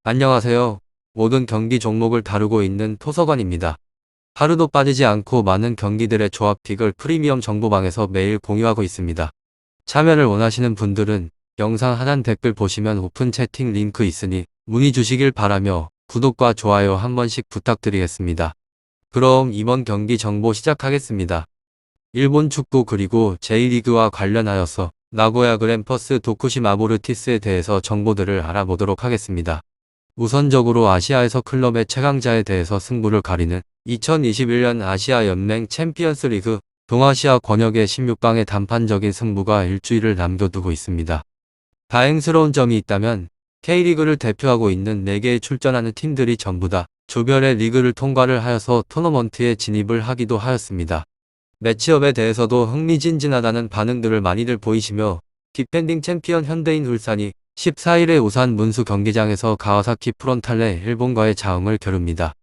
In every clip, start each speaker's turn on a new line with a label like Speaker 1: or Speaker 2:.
Speaker 1: 안녕하세요. 모든 경기 종목을 다루고 있는 토서관입니다. 하루도 빠지지 않고 많은 경기들의 조합픽을 프리미엄 정보방에서 매일 공유하고 있습니다. 참여를 원하시는 분들은 영상 하단 댓글 보시면 오픈 채팅 링크 있으니 문의 주시길 바라며 구독과 좋아요 한 번씩 부탁드리겠습니다. 그럼 이번 경기 정보 시작하겠습니다. 일본 축구 그리고 J리그와 관련하여서 나고야 그랜퍼스 도쿠시마 모르티스에 대해서 정보들을 알아보도록 하겠습니다. 우선적으로 아시아에서 클럽의 최강자에 대해서 승부를 가리는 2021년 아시아 연맹 챔피언스 리그 동아시아 권역의 16강의 단판적인 승부가 일주일을 남겨두고 있습니다. 다행스러운 점이 있다면 K리그를 대표하고 있는 4개에 출전하는 팀들이 전부 다 조별의 리그를 통과를 하여서 토너먼트에 진입을 하기도 하였습니다. 매치업에 대해서도 흥미진진하다는 반응들을 많이들 보이시며 디펜딩 챔피언 현대인 울산이 14일에 우산 문수 경기장에서 가와사키 프론탈레 일본과의 자웅을 겨룹니다.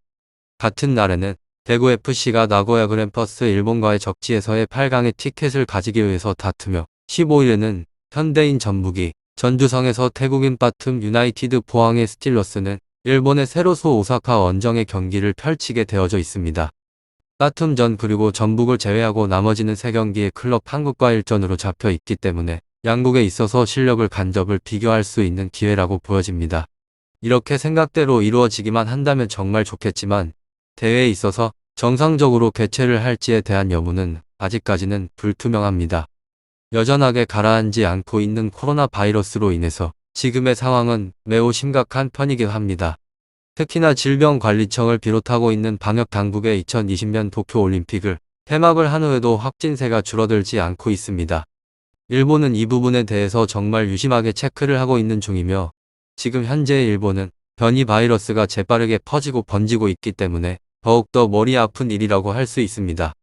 Speaker 1: 같은 날에는 대구FC가 나고야 그랜퍼스 일본과의 적지에서의 8강의 티켓을 가지기 위해서 다투며 15일에는 현대인 전북이 전주성에서 태국인 바툼 유나이티드 포항의 스틸러스는 일본의 세로소 오사카 원정의 경기를 펼치게 되어져 있습니다. 바툼 전 그리고 전북을 제외하고 나머지는 3경기의 클럽 한국과 일전으로 잡혀 있기 때문에 양국에 있어서 실력을 간접을 비교할 수 있는 기회라고 보여집니다. 이렇게 생각대로 이루어지기만 한다면 정말 좋겠지만 대회에 있어서 정상적으로 개최를 할지에 대한 여부는 아직까지는 불투명합니다. 여전하게 가라앉지 않고 있는 코로나 바이러스로 인해서 지금의 상황은 매우 심각한 편이긴 합니다. 특히나 질병관리청을 비롯하고 있는 방역당국의 2020년 도쿄올림픽을 폐막을 한 후에도 확진세가 줄어들지 않고 있습니다. 일본은 이 부분에 대해서 정말 유심하게 체크를 하고 있는 중이며 지금 현재의 일본은 변이 바이러스가 재빠르게 퍼지고 번지고 있기 때문에 더욱더 머리 아픈 일이라고 할 수 있습니다.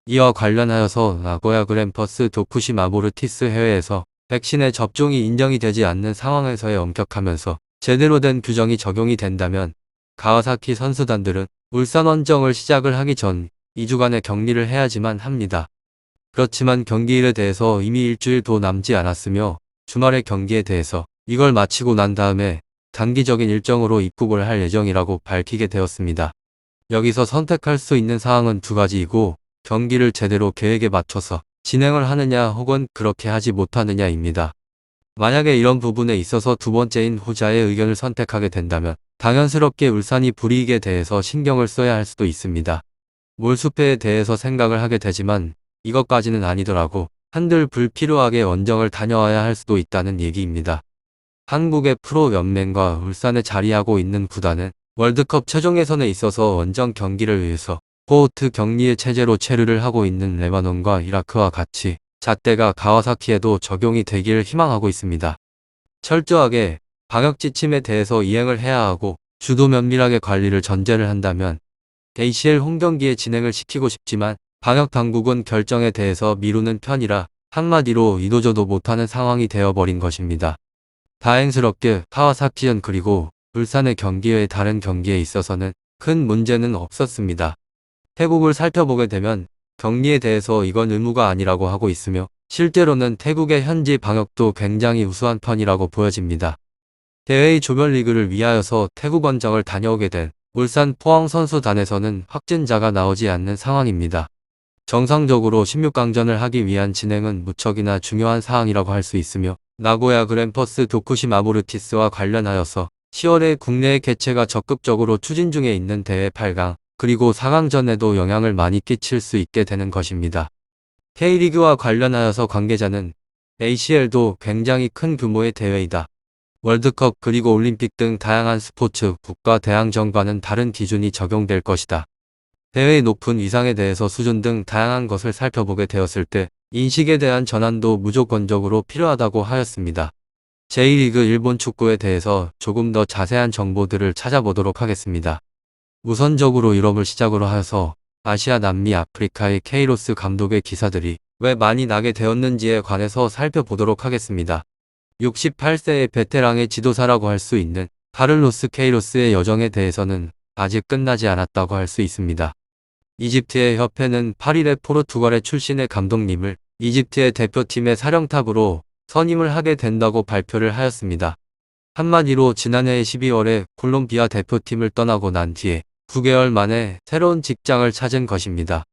Speaker 1: 이와 관련하여서 나고야 그랜퍼스 도쿠시마 모르티스 해외에서 백신의 접종이 인정이 되지 않는 상황에서의 엄격하면서 제대로 된 규정이 적용이 된다면 가와사키 선수단들은 울산 원정을 시작을 하기 전 2주간의 격리를 해야지만 합니다. 그렇지만 경기일에 대해서 이미 일주일도 남지 않았으며 주말의 경기에 대해서 이걸 마치고 난 다음에 단기적인 일정으로 입국을 할 예정이라고 밝히게 되었습니다. 여기서 선택할 수 있는 사항은 2가지이고 경기를 제대로 계획에 맞춰서 진행을 하느냐 혹은 그렇게 하지 못하느냐입니다. 만약에 이런 부분에 있어서 두 번째인 후자의 의견을 선택하게 된다면 당연스럽게 울산이 불이익에 대해서 신경을 써야 할 수도 있습니다. 몰수패에 대해서 생각을 하게 되지만 이것까지는 아니더라고 한들 불필요하게 원정을 다녀와야 할 수도 있다는 얘기입니다. 한국의 프로 연맹과 울산에 자리하고 있는 구단은 월드컵 최종 예선에 있어서 원정 경기를 위해서 코호트 격리의 체제로 체류를 하고 있는 레바논과 이라크와 같이 잣대가 가와사키에도 적용이 되기를 희망하고 있습니다. 철저하게 방역 지침에 대해서 이행을 해야 하고 주도 면밀하게 관리를 전제를 한다면 ACL 홈경기에 진행을 시키고 싶지만 방역 당국은 결정에 대해서 미루는 편이라 한마디로 이도저도 못하는 상황이 되어버린 것입니다. 다행스럽게 카와사키현 그리고 울산의 경기 외의 다른 경기에 있어서는 큰 문제는 없었습니다. 태국을 살펴보게 되면 격리에 대해서 이건 의무가 아니라고 하고 있으며 실제로는 태국의 현지 방역도 굉장히 우수한 편이라고 보여집니다. 대회의 조별리그를 위하여서 태국 원정을 다녀오게 된 울산 포항 선수단에서는 확진자가 나오지 않는 상황입니다. 정상적으로 16강전을 하기 위한 진행은 무척이나 중요한 사항이라고 할 수 있으며 나고야 그랜퍼스 도쿠시마 모르티스와 관련하여서 10월에 국내에 개최가 적극적으로 추진 중에 있는 대회 8강 그리고 4강전에도 영향을 많이 끼칠 수 있게 되는 것입니다. K리그와 관련하여서 관계자는 ACL도 굉장히 큰 규모의 대회이다. 월드컵 그리고 올림픽 등 다양한 스포츠 국가 대항전과는 다른 기준이 적용될 것이다. 대회의 높은 위상에 대해서 수준 등 다양한 것을 살펴보게 되었을 때 인식에 대한 전환도 무조건적으로 필요하다고 하였습니다. J리그 일본 축구에 대해서 조금 더 자세한 정보들을 찾아보도록 하겠습니다. 우선적으로 유럽을 시작으로 하여서 아시아, 남미, 아프리카의 케이로스 감독의 기사들이 왜 많이 나게 되었는지에 관해서 살펴보도록 하겠습니다. 68세의 베테랑의 지도사라고 할 수 있는 카를로스 케이로스의 여정에 대해서는 아직 끝나지 않았다고 할 수 있습니다. 이집트의 협회는 8일에 포르투갈의 출신의 감독님을 이집트의 대표팀의 사령탑으로 선임을 하게 된다고 발표를 하였습니다. 한마디로 지난해 12월에 콜롬비아 대표팀을 떠나고 난 뒤에 9개월 만에 새로운 직장을 찾은 것입니다.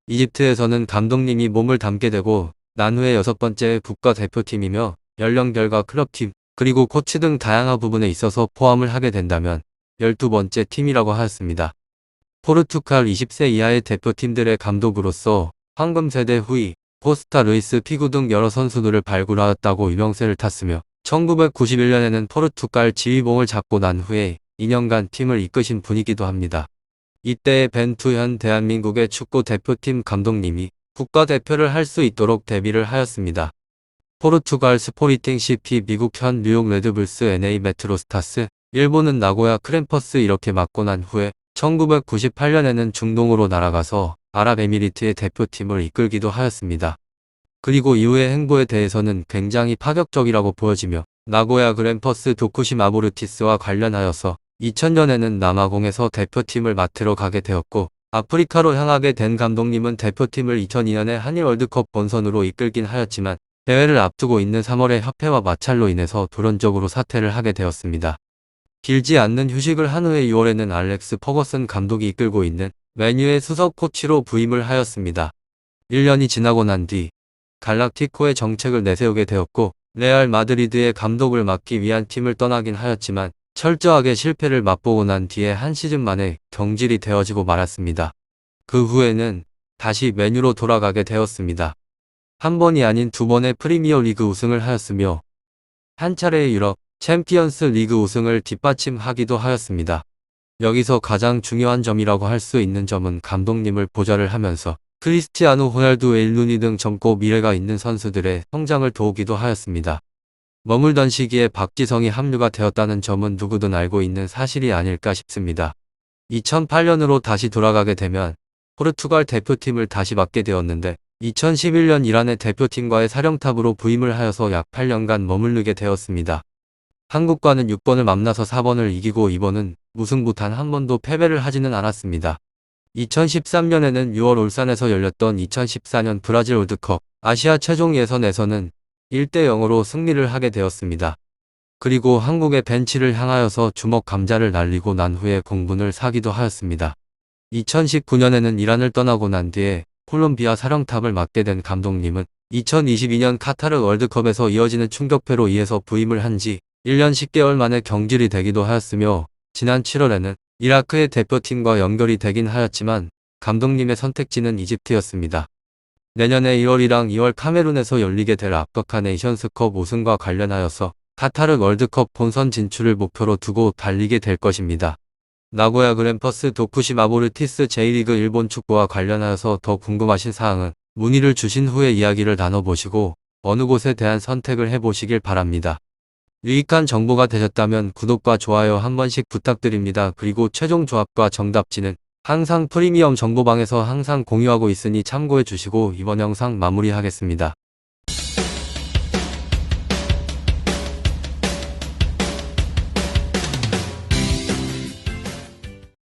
Speaker 1: 이집트에서는 감독님이 몸을 담게 되고 난 후에 6번째 국가대표팀이며 연령별과 클럽팀, 그리고 코치 등 다양한 부분에 있어서 포함을 하게 된다면 12번째 팀이라고 하였습니다. 포르투갈 20세 이하의 대표팀들의 감독으로서 황금세대 후이, 코스타 루이스 피구 등 여러 선수들을 발굴하였다고 유명세를 탔으며 1991년에는 포르투갈 지휘봉을 잡고 난 후에 2년간 팀을 이끄신 분이기도 합니다. 이때의 벤투 현 대한민국의 축구 대표팀 감독님이 국가대표를 할 수 있도록 데뷔를 하였습니다. 포르투갈 스포르팅 CP, 미국 현 뉴욕 레드불스, NA 메트로스타스, 일본은 나고야 크램퍼스 이렇게 맡고 난 후에 1998년에는 중동으로 날아가서 아랍에미리트의 대표팀을 이끌기도 하였습니다. 그리고 이후의 행보에 대해서는 굉장히 파격적이라고 보여지며 나고야 그랜퍼스 도쿠시마 모르티스와 관련하여서 2000년에는 남아공에서 대표팀을 맡으러 가게 되었고, 아프리카로 향하게 된 감독님은 대표팀을 2002년에 한일 월드컵 본선으로 이끌긴 하였지만 대회를 앞두고 있는 3월에 협회와 마찰로 인해서 돌연적으로 사퇴를 하게 되었습니다. 길지 않는 휴식을 한 후에 6월에는 알렉스 퍼거슨 감독이 이끌고 있는 맨유의 수석 코치로 부임을 하였습니다. 1년이 지나고 난 뒤 갈락티코의 정책을 내세우게 되었고, 레알 마드리드의 감독을 맡기 위한 팀을 떠나긴 하였지만 철저하게 실패를 맛보고 난 뒤에 한 시즌 만에 경질이 되어지고 말았습니다. 그 후에는 다시 맨유로 돌아가게 되었습니다. 한 번이 아닌 2번의 프리미어 리그 우승을 하였으며 한 차례의 유럽 챔피언스 리그 우승을 뒷받침하기도 하였습니다. 여기서 가장 중요한 점이라고 할 수 있는 점은 감독님을 보좌를 하면서 크리스티아누 호날두, 웨인 루니 등 젊고 미래가 있는 선수들의 성장을 도우기도 하였습니다. 머물던 시기에 박지성이 합류가 되었다는 점은 누구든 알고 있는 사실이 아닐까 싶습니다. 2008년으로 다시 돌아가게 되면 포르투갈 대표팀을 다시 맡게 되었는데 2011년 이란의 대표팀과의 사령탑으로 부임을 하여서 약 8년간 머무르게 되었습니다. 한국과는 6번을 만나서 4번을 이기고 2번은 무승부 단 한 번도 패배를 하지는 않았습니다. 2013년에는 6월 울산에서 열렸던 2014년 브라질 월드컵 아시아 최종 예선에서는 1대 0으로 승리를 하게 되었습니다. 그리고 한국의 벤치를 향하여서 주먹 감자를 날리고 난 후에 공분을 사기도 하였습니다. 2019년에는 이란을 떠나고 난 뒤에 콜롬비아 사령탑을 맡게 된 감독님은 2022년 카타르 월드컵에서 이어지는 충격패로 인해서 부임을 한 지 1년 10개월 만에 경질이 되기도 하였으며, 지난 7월에는 이라크의 대표팀과 연결이 되긴 하였지만 감독님의 선택지는 이집트였습니다. 내년에 1월이랑 2월 카메룬에서 열리게 될 아프리카 네이션스컵 우승과 관련하여서 카타르 월드컵 본선 진출을 목표로 두고 달리게 될 것입니다. 나고야 그랜퍼스 도쿠시마 모르티스 J리그 일본 축구와 관련하여서 더 궁금하신 사항은 문의를 주신 후에 이야기를 나눠보시고 어느 곳에 대한 선택을 해보시길 바랍니다. 유익한 정보가 되셨다면 구독과 좋아요 한 번씩 부탁드립니다. 그리고 최종 조합과 정답지는 항상 프리미엄 정보방에서 항상 공유하고 있으니 참고해 주시고 이번 영상 마무리하겠습니다.